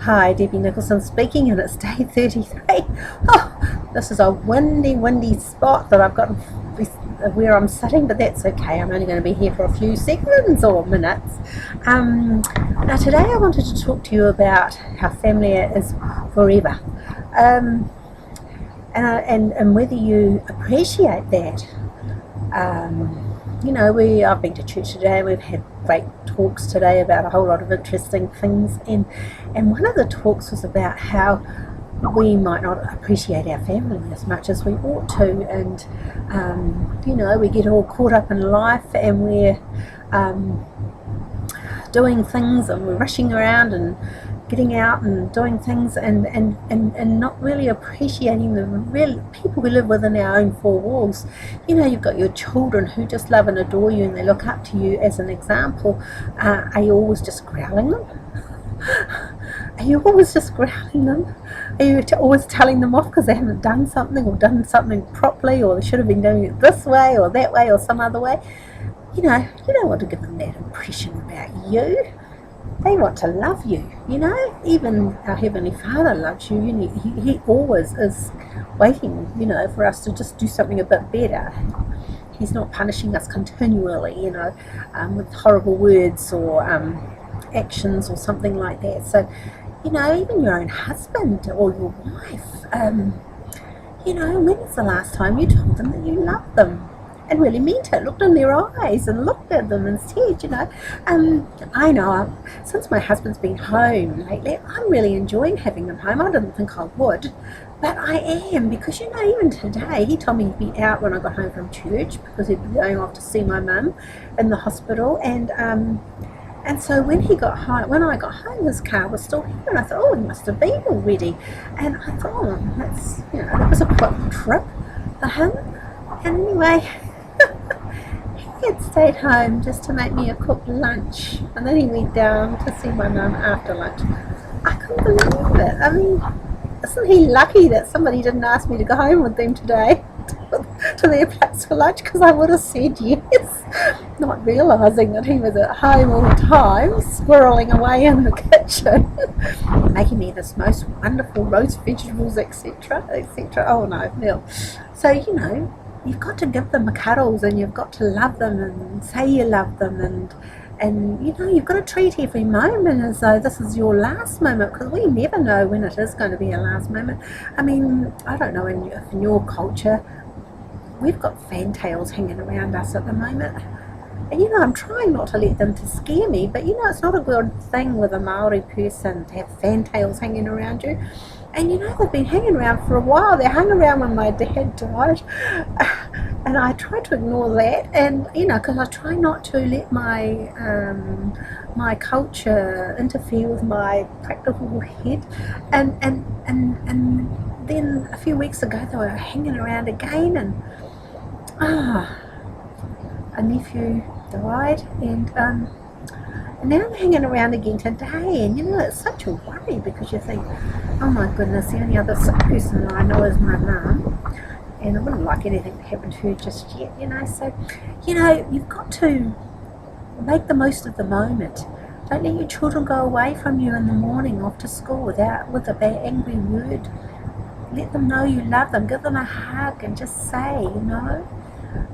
Hi, Debbie Nicholson speaking, and it's day 33. Oh, this is a windy spot that I've got where I'm sitting, but that's okay. I'm only going to be here for a few seconds or minutes. Now, today I wanted to talk to you about how family is forever, and whether you appreciate that. I've been to church today. We've had great talks today about a whole lot of interesting things, and one of the talks was about how we might not appreciate our family as much as we ought to, and we get all caught up in life, and we're doing things, and we're rushing around and getting out and doing things, and not really appreciating the real people who live within our own four walls. You've got your children who just love and adore you, and they look up to you as an example. Are you always just growling them? Are you always just growling them? Are you always telling them off because they haven't done something, or done something properly, or they should have been doing it this way or that way or some other way? You don't want to give them that impression about you. They want to love you, even our Heavenly Father loves you. He always is waiting, for us to just do something a bit better. He's not punishing us continually, with horrible words or actions or something like that. So, even your own husband or your wife, when was the last time you told them that you loved them? And really meant it, looked in their eyes and looked at them and said, I know, since my husband's been home lately, I'm really enjoying having him home. I didn't think I would, but I am, because, even today, he told me he'd be out when I got home from church, because he'd be going off to see my mum in the hospital, and so when I got home, his car was still here, and I thought, he must have been already, and I thought, that was a quick trip for him. And anyway, he had stayed home just to make me a cooked lunch, and then he went down to see my mum after lunch. I couldn't believe it. I mean, isn't he lucky that somebody didn't ask me to go home with them today to their place for lunch, because I would have said yes, not realising that he was at home all the time, squirreling away in the kitchen, making me this most wonderful roast vegetables, etc., etc. Oh no, Neil. So, you've got to give them cuddles, and you've got to love them and say you love them, and you've got to treat every moment as though this is your last moment, because we never know when it is going to be our last moment. I mean, I don't know if in your culture we've got fantails hanging around us at the moment, and I'm trying not to let them to scare me, but it's not a good thing with a Maori person to have fantails hanging around you. And they've been hanging around for a while. They hung around when my dad died, and I try to ignore that, and because I try not to let my my culture interfere with my practical head, and then a few weeks ago they were hanging around again, and a nephew died, and now I'm hanging around again today, and it's such a worry, because you think, oh my goodness, the only other sick person I know is my mum, and I wouldn't like anything to happen to her just yet, so, you've got to make the most of the moment. Don't let your children go away from you in the morning off to school with a bad angry word. Let them know you love them, give them a hug, and just say,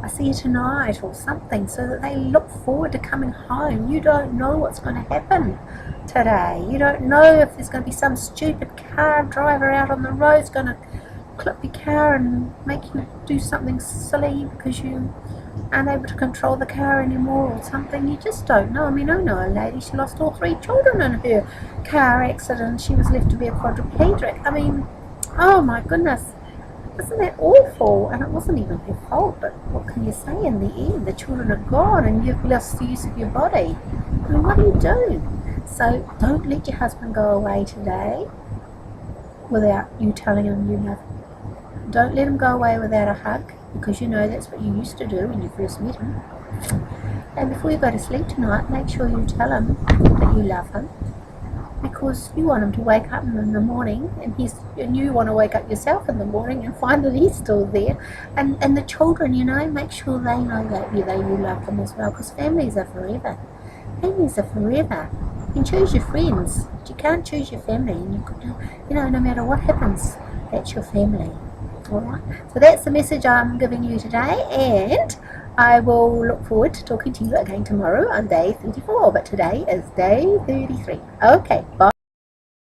I see you tonight, or something, so that they look forward to coming home. You don't know what's going to happen today. You don't know if there's going to be some stupid car driver out on the road who's going to clip your car and make you do something silly because you aren't able to control the car anymore, or something. You just don't know. I mean, I know a lady, she lost all 3 children in her car accident. She was left to be a quadriplegic. I mean, oh my goodness. Isn't that awful? And it wasn't even her fault, but what can you say in the end? The children are gone, and you've lost the use of your body. I mean, what do you do? So don't let your husband go away today without you telling him you love him. Don't let him go away without a hug, because that's what you used to do when you first met him. And before you go to sleep tonight, make sure you tell him that you love him, because you want him to wake up in the morning, and you want to wake up yourself in the morning and find that he's still there. And the children, make sure they know that you love them as well, because families are forever. Families are forever. You can choose your friends, but you can't choose your family. And no matter what happens, that's your family. All right. So that's the message I'm giving you today, and I will look forward to talking to you again tomorrow on day 34. But today is day 33. Okay. Bye.